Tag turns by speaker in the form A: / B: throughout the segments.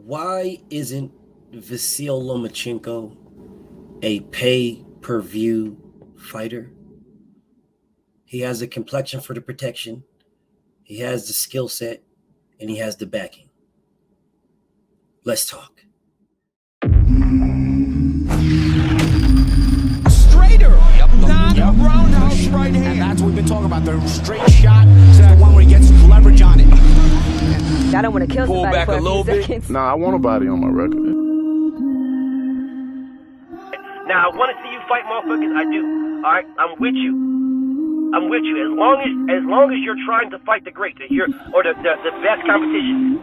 A: Why isn't Vasyl Lomachenko a pay-per-view fighter? He has the complexion for the protection, he has the skill set, and he has the backing. Let's talk.
B: Straighter, not roundhouse right hand.
C: And that's what we've been talking about. The straight shot is the one where he gets leverage on it.
D: I don't want to kill somebody
B: back
D: for
B: a little
D: few
B: bit.
D: seconds.
E: Nah, I want a body on my record.
F: Now, I want to see you fight motherfuckers. I do. All right, I'm with you. I'm with you. As long as you're trying to fight the great, the best competition.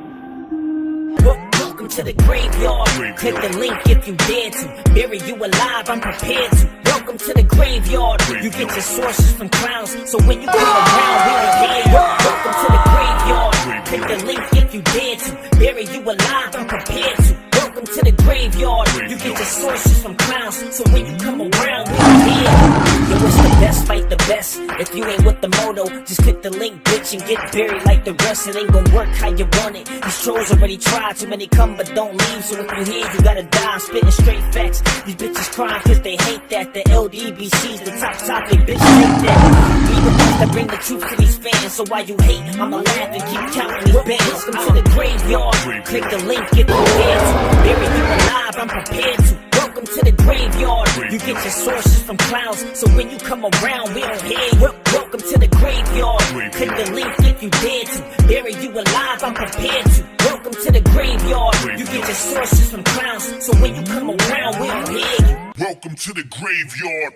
G: Welcome to the graveyard. Click the link if you dare to. Bury you alive, I'm prepared to. Welcome to the graveyard. You get your sources from clowns, so when you come around, we don't hear you. Welcome to the graveyard. Click the link if you dare to. Bury you alive, I'm prepared to. Welcome to the graveyard. You get your sources from clowns, so when you come around, we don't hear you. Yo, it's the best, fight the best. If you ain't with the moto, just click the link, bitch, and get buried like the rest. It ain't gonna work how you want it. These trolls already tried, too many come but don't leave. So if you here, you gotta die. I'm spitting straight facts. These bitches crying cause they hate that. The LDBC's the top topic, bitch, hate that. We the ones that bring the truth to these fans. So why you hate, I'ma laugh and keep counting these bands. Welcome to the graveyard. Click the link, get prepared to. Bury you alive, I'm prepared to. Welcome to the graveyard. You get your sources from clowns, so when you come around, we don't hear you. Welcome to the graveyard. Click the link if you dare to. Bury you alive, I'm prepared to. Welcome to the graveyard. You get your sources from clowns, so when you come around, we don't hear you.
H: Welcome to the graveyard.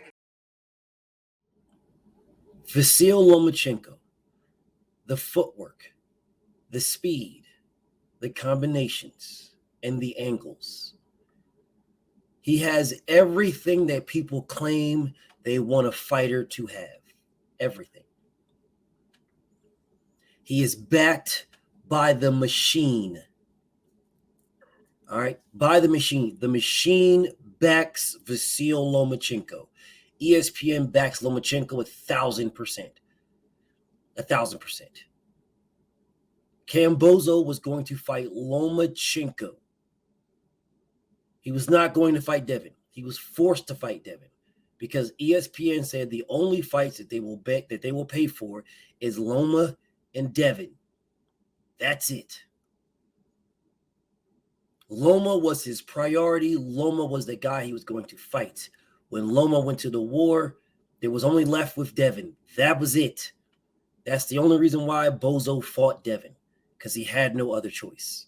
A: Vasyl Lomachenko, the footwork, the speed, the combinations, and the angles. He has everything that people claim they want a fighter to have. Everything. He is backed by the machine. All right, by the machine. The machine backs Vasyl Lomachenko. ESPN backs Lomachenko 1,000%. 1,000%. Cambozo was going to fight Lomachenko. He was not going to fight Devin. He was forced to fight Devin because ESPN said the only fights that they will bet that they will pay for is Loma and Devin. That's it. Loma was his priority. Loma was the guy he was going to fight. When Loma went to the war, there was only left with Devin. That was it. That's the only reason why Bozo fought Devin, because he had no other choice.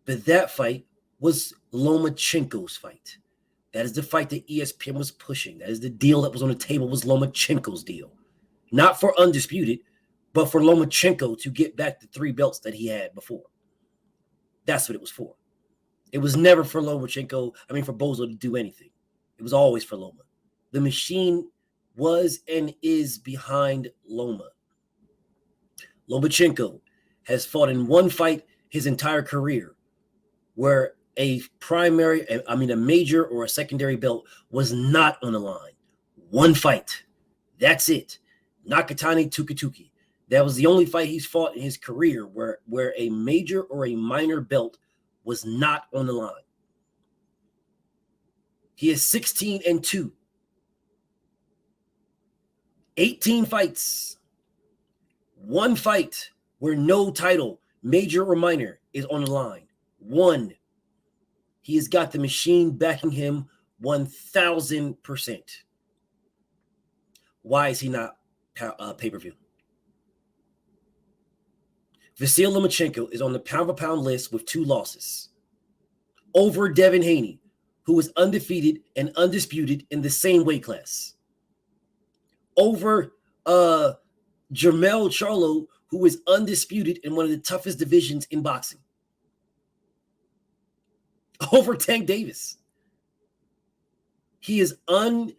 A: But that fight was Lomachenko's fight. That is the fight that ESPN was pushing. That is the deal that was on the table, was Lomachenko's deal. Not for Undisputed, but for Lomachenko to get back the 3 belts that he had before. That's what it was for. It was never for Lomachenko, for Bozo to do anything. It was always for Loma. The machine was and is behind Loma. Lomachenko has fought in one fight his entire career where a major or a secondary belt was not on the line. One fight. That's it. Nakatani Tukituki. That was the only fight he's fought in his career where a major or a minor belt was not on the line. He is 16-2. 18 fights. One fight where no title, major or minor, is on the line. One. He has got the machine backing him 1,000%. Why is he not pay-per-view? Vasyl Lomachenko is on the pound-for-pound list with 2 losses. Over Devin Haney, who is undefeated and undisputed in the same weight class. Over Jermell Charlo, who is undisputed in one of the toughest divisions in boxing. Over Tank Davis. He has 2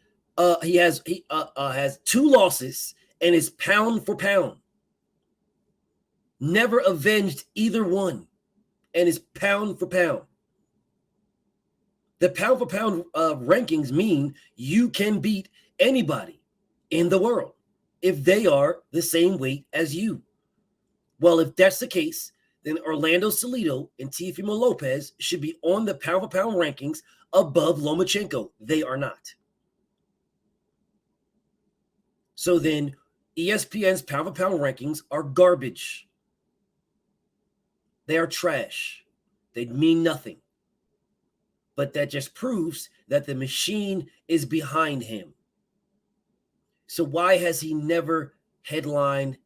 A: losses and is pound for pound. Never avenged either one and is pound for pound. The pound for pound rankings mean you can beat anybody in the world if they are the same weight as you. Well, if that's the case, then Orlando Salido and Teofimo Lopez should be on the pound-for-pound rankings above Lomachenko. They are not. So then ESPN's pound-for-pound rankings are garbage. They are trash. They mean nothing. But that just proves that the machine is behind him. So why has he never headlined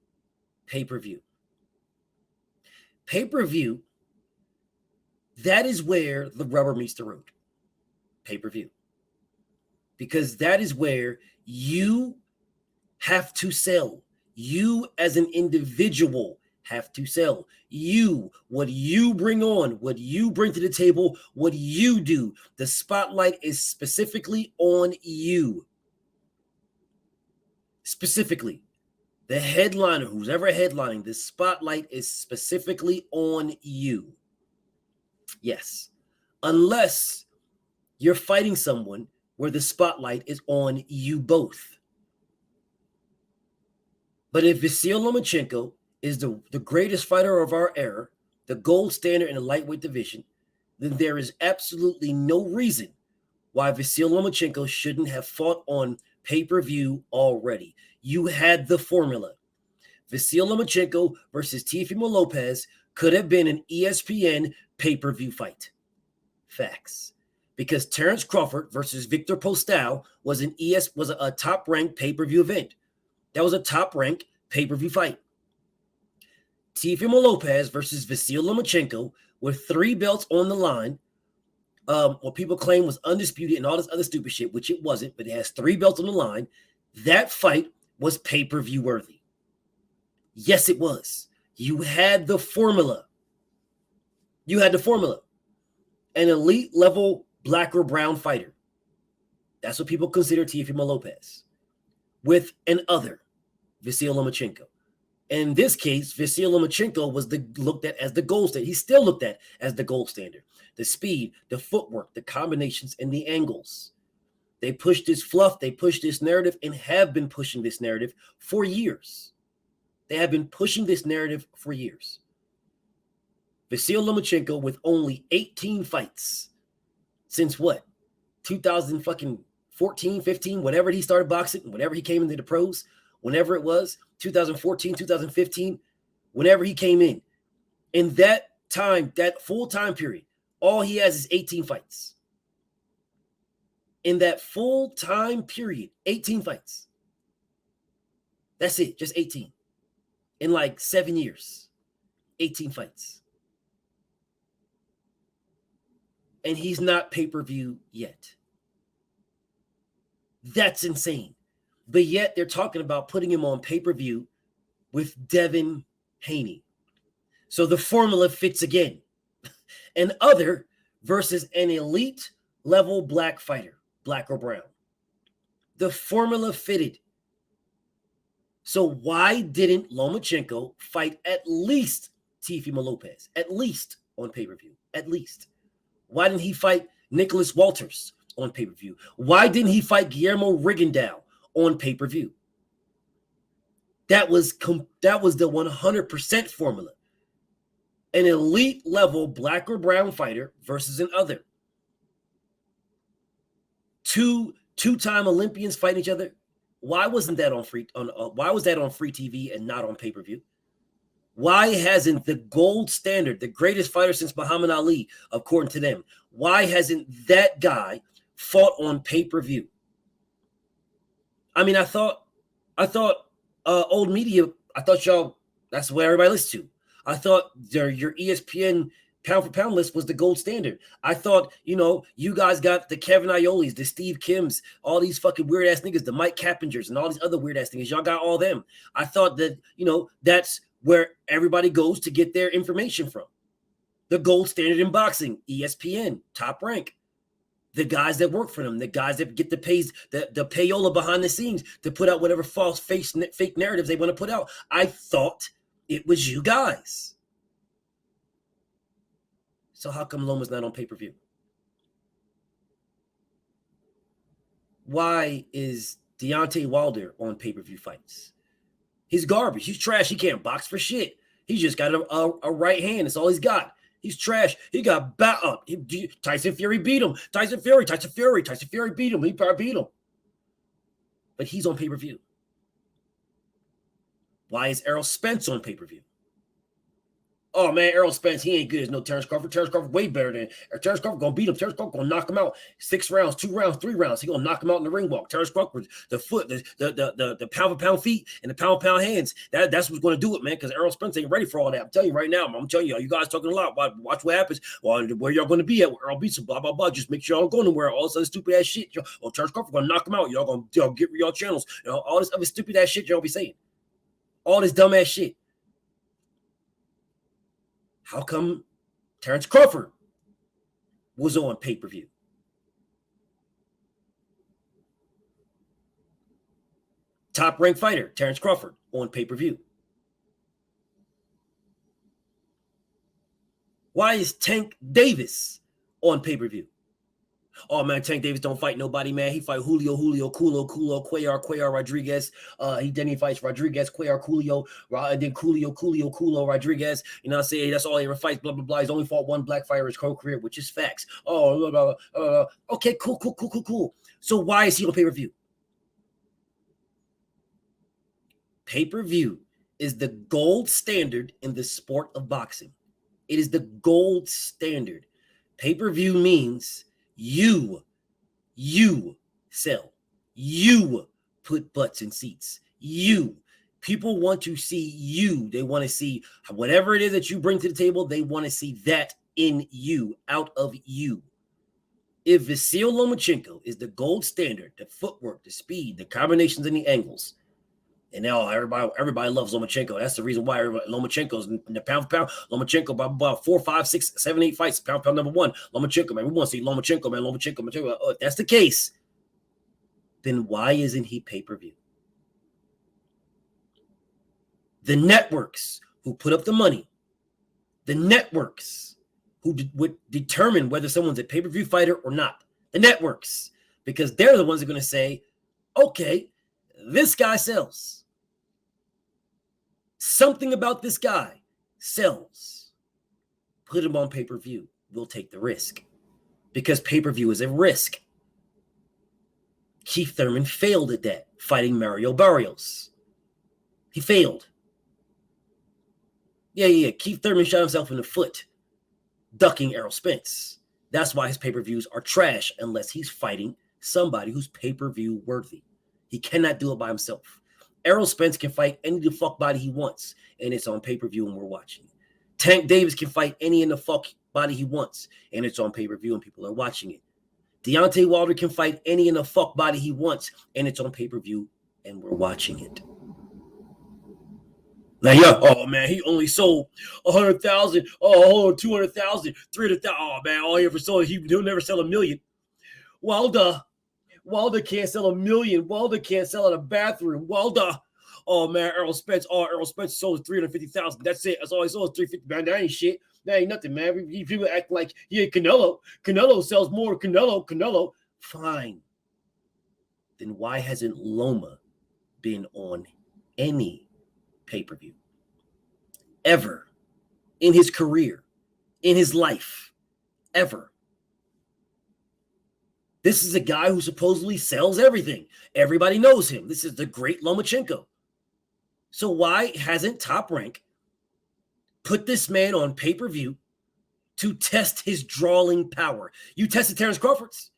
A: pay-per-view? Pay-per-view, that is where the rubber meets the road. Pay-per-view. Because that is where you have to sell. You as an individual have to sell. You, what you bring on, what you bring to the table, what you do. The spotlight is specifically on you. Specifically, the headliner, who's ever headlining, the spotlight is specifically on you. Yes. Unless you're fighting someone where the spotlight is on you both. But if Vasyl Lomachenko is the greatest fighter of our era, the gold standard in the lightweight division, then there is absolutely no reason why Vasyl Lomachenko shouldn't have fought on pay-per-view already. You had the formula. Vasyl Lomachenko versus Teofimo Lopez could have been an ESPN pay-per-view fight. Facts. Because Terrence Crawford versus Victor Postol was a top-ranked pay-per-view event. That was a top-ranked pay-per-view fight. Teofimo Lopez versus Vasyl Lomachenko with 3 belts on the line. What people claim was undisputed and all this other stupid shit, which it wasn't, but it has 3 belts on the line. That fight was pay-per-view worthy. Yes, it was. You had the formula. You had the formula. An elite level black or brown fighter. That's what people consider Teofimo Lopez. With an other, Vasyl Lomachenko. In this case, Vasyl Lomachenko was looked at as the gold standard. He's still looked at as the gold standard. The speed, the footwork, the combinations, and the angles. They pushed this fluff, they pushed this narrative, and have been pushing this narrative for years. They have been pushing this narrative for years. Vasyl Lomachenko with only 18 fights since what? 2014, 15, whenever he started boxing, whenever he came into the pros, whenever it was, 2014, 2015, whenever he came in. In that time, that full time period, all he has is 18 fights. In that full time period, 18 fights. That's it, just 18. In like 7 years, 18 fights. And he's not pay-per-view yet. That's insane. But yet they're talking about putting him on pay-per-view with Devin Haney. So the formula fits again. An other versus an elite level black fighter, black or brown. The formula fitted. So why didn't Lomachenko fight at least Teofimo Lopez? At least on pay-per-view. At least. Why didn't he fight Nicholas Walters on pay-per-view? Why didn't he fight Guillermo Rigondeaux on pay-per-view? That was the 100% formula. An elite level black or brown fighter versus an other. Two-time Olympians fighting each other. Why wasn't that why was that on free TV and not on pay-per-view? Why hasn't the gold standard, the greatest fighter since Muhammad Ali, according to them, why hasn't that guy fought on pay-per-view? I mean, I thought old media, I thought y'all, that's what everybody listens to. I thought your ESPN pound for pound list was the gold standard. I thought, you guys got the Kevin Iolis, the Steve Kims, all these fucking weird ass niggas, the Mike Cappingers, and all these other weird ass niggas. Y'all got all them. I thought that, that's where everybody goes to get their information from. The gold standard in boxing, ESPN, top rank. The guys that work for them, the guys that get the pays, the payola behind the scenes to put out whatever false fake narratives they want to put out. I thought it was you guys. So how come Loma's not on pay-per-view? Why is Deontay Wilder on pay-per-view fights? He's garbage. He's trash. He can't box for shit. He's just got a right hand. That's all he's got. He's trash. He got Tyson Fury beat him. Tyson Fury beat him. He probably beat him. But he's on pay-per-view. Why is Errol Spence on pay-per-view? Oh, man, Errol Spence, he ain't good as no Terrence Crawford. Terrence Crawford way better than Terrence Crawford going to beat him. Terrence Crawford going to knock him out 6 rounds, 2 rounds, 3 rounds. He going to knock him out in the ring walk. Terrence Crawford, the foot, the pound-for-pound feet and the pound-for-pound hands. That's what's going to do it, man, because Errol Spence ain't ready for all that. I'm telling you right now. I'm telling you guys talking a lot. Watch what happens. Well, where y'all going to be at? Errol beats him, blah, blah, blah. Just make sure y'all don't go nowhere. All this other stupid-ass shit. Oh, Terrence Crawford going to knock him out. Y'all going to get rid of y'all channels. All this other stupid-ass shit y'all be saying. All this dumb-ass shit. How come Terrence Crawford was on pay-per-view? Top-ranked fighter, Terrence Crawford, on pay-per-view. Why is Tank Davis on pay-per-view? Oh, man, Tank Davis don't fight nobody, man. He fight Julio, Cuellar, Cuellar, Rodriguez. Then he fights Rodriguez, Cuellar, and then Cuellar, Rodriguez. You know what I'm saying? That's all he ever fights, blah, blah, blah. He's only fought one black fighter his whole career, which is facts. Okay, cool. So why is he on pay-per-view? Pay-per-view is the gold standard in the sport of boxing. It is the gold standard. Pay-per-view means you sell. You put butts in seats. People want to see you. They want to see whatever it is that you bring to the table. They want to see that in you, out of you. If Vasyl Lomachenko is the gold standard, the footwork, the speed, the combinations, and the angles, and now everybody loves Lomachenko. That's the reason why Lomachenko's in the pound for pound. Lomachenko by about 4, 5, 6, 7, 8 fights. Pound for pound number 1. Lomachenko, man. We want to see Lomachenko, man. Lomachenko. If that's the case, then why isn't he pay-per-view? The networks who put up the money, the networks who would determine whether someone's a pay-per-view fighter or not, the networks, because they're the ones that are going to say, okay, this guy sells. Something about this guy sells. Put him on pay-per-view. We'll take the risk. Because pay-per-view is a risk. Keith Thurman failed at that, fighting Mario Barrios. He failed. Yeah. Keith Thurman shot himself in the foot, ducking Errol Spence. That's why his pay-per-views are trash unless he's fighting somebody who's pay-per-view worthy. He cannot do it by himself. Errol Spence can fight any the fuck body he wants, and it's on pay-per-view and we're watching. Tank Davis can fight any in the fuck body he wants, and it's on pay-per-view and people are watching it. Deontay Wilder can fight any in the fuck body he wants, and it's on pay-per-view and we're watching it. Now, oh man, he only sold 100,000, 200,000, 300,000. Oh man, all he ever sold, he'll never sell 1 million. Wilder can't sell 1 million. Wilder can't sell in a bathroom. Wilder. Oh, man, Errol Spence. Oh, Errol Spence sold 350,000. That's it. That's all he sold, 350. Man, that ain't shit. That ain't nothing, man. People act like, yeah, Canelo. Canelo sells more. Canelo. Fine. Then why hasn't Loma been on any pay-per-view? Ever. In his career. In his life. Ever. This is a guy who supposedly sells everything. Everybody knows him. This is the great Lomachenko. So why hasn't Top Rank put this man on pay-per-view to test his drawing power? You tested Terrence Crawford's.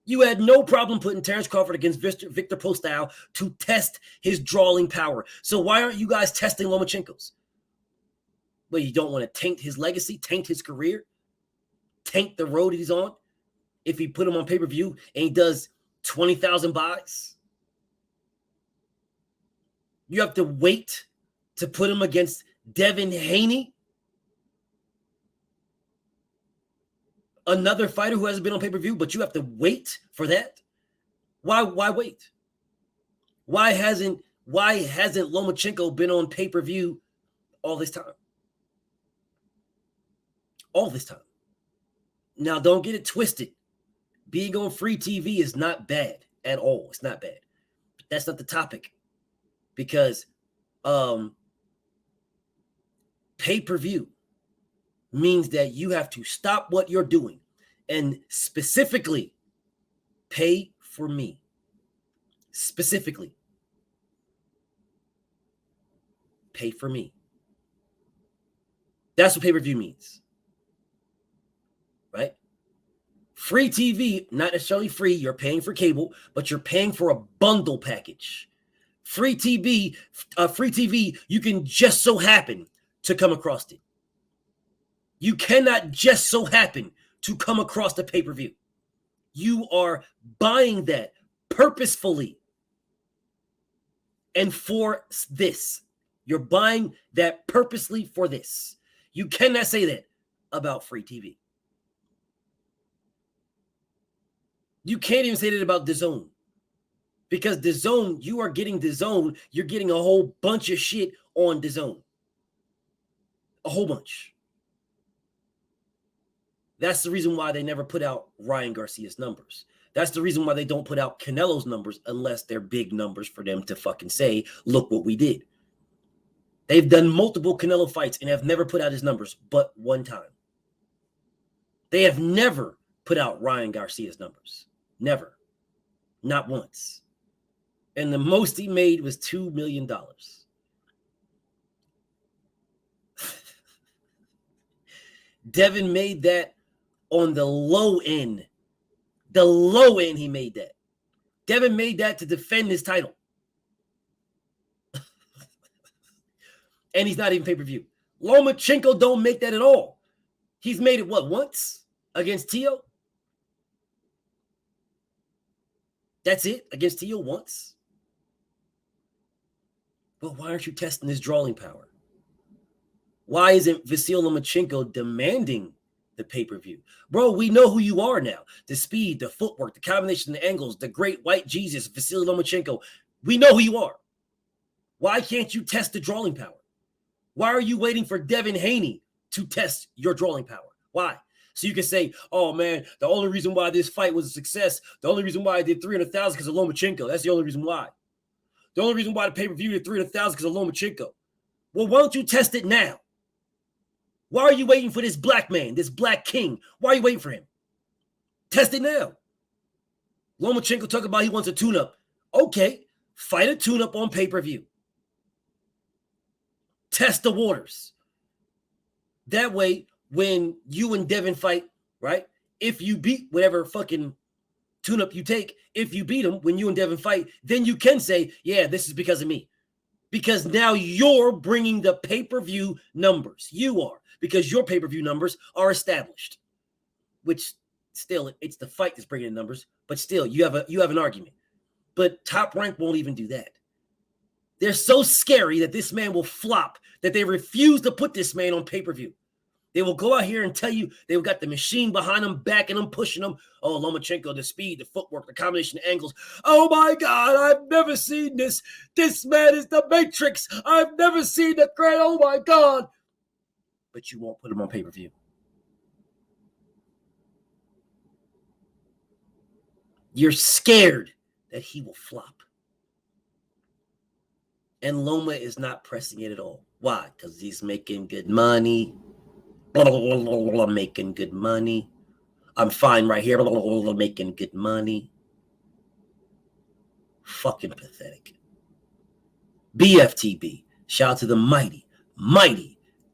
A: You had no problem putting Terrence Crawford against Victor Postol to test his drawing power. So why aren't you guys testing Lomachenko's? Well, you don't want to taint his legacy, taint his career, taint the road he's on? If he put him on pay-per-view and he does 20,000 buys, you have to wait to put him against Devin Haney, another fighter who hasn't been on pay-per-view, but you have to wait for that. Why wait? Why hasn't Lomachenko been on pay-per-view all this time? All this time. Now, don't get it twisted. Being on free TV is not bad at all. It's not bad. But that's not the topic. Because Pay-per-view means that you have to stop what you're doing and specifically pay for me. Specifically, pay for me. That's what pay-per-view means. Right? Free TV, not necessarily free. You're paying for cable, but you're paying for a bundle package. Free TV, you can just so happen to come across it. You cannot just so happen to come across the pay-per-view. You are buying that purposefully and for this. You're buying that purposely for this. You cannot say that about free TV. You can't even say that about DAZN. Because DAZN, you are getting DAZN, you're getting a whole bunch of shit on DAZN. A whole bunch. That's the reason why they never put out Ryan Garcia's numbers. That's the reason why they don't put out Canelo's numbers unless they're big numbers for them to fucking say, look what we did. They've done multiple Canelo fights and have never put out his numbers but one time. They have never put out Ryan Garcia's numbers. Never. Not once. And the most he made was $2 million. Devin made that on the low end. The low end he made that. Devin made that to defend his title. And he's not even pay-per-view. Lomachenko don't make that at all. He's made it, what, once? Against Tio? That's it? Against Tio once? But why aren't you testing his drawing power? Why isn't Vasyl Lomachenko demanding the pay-per-view? Bro, we know who you are now. The speed, the footwork, the combination, the angles, the great white Jesus, Vasyl Lomachenko. We know who you are. Why can't you test the drawing power? Why are you waiting for Devin Haney to test your drawing power? Why? So you can say, oh, man, the only reason why this fight was a success, the only reason why I did 300,000 because of Lomachenko. That's the only reason why. The only reason why the pay-per-view did 300,000 because of Lomachenko. Well, why don't you test it now? Why are you waiting for this black man, this black king? Why are you waiting for him? Test it now. Lomachenko talk about he wants a tune-up. Okay, fight a tune-up on pay-per-view. Test the waters. That way, when you and Devin fight, right? If you beat whatever fucking tune-up you take, if you beat him when you and Devin fight, then you can say, yeah, this is because of me. Because now you're bringing the pay-per-view numbers. You are. Because your pay-per-view numbers are established. Which still, it's the fight that's bringing in numbers. But still, you have an argument. But Top Rank won't even do that. They're so scary that this man will flop that they refuse to put this man on pay-per-view. They will go out here and tell you they've got the machine behind them, backing them, pushing them. Oh, Lomachenko, the speed, the footwork, the combination of angles. Oh, my God, I've never seen this. This man is the Matrix. I've never seen the great. Oh, my God. But you won't put him on pay-per-view. You're scared that he will flop. And Loma is not pressing it at all. Why? Because he's making good money. Blah, blah, blah, blah, blah, making good money. I'm fine right here. Blah, blah, blah, blah, making good money. Fucking pathetic. BFTB. Shout out to the mighty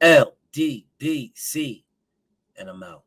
A: LDBC. And I'm out.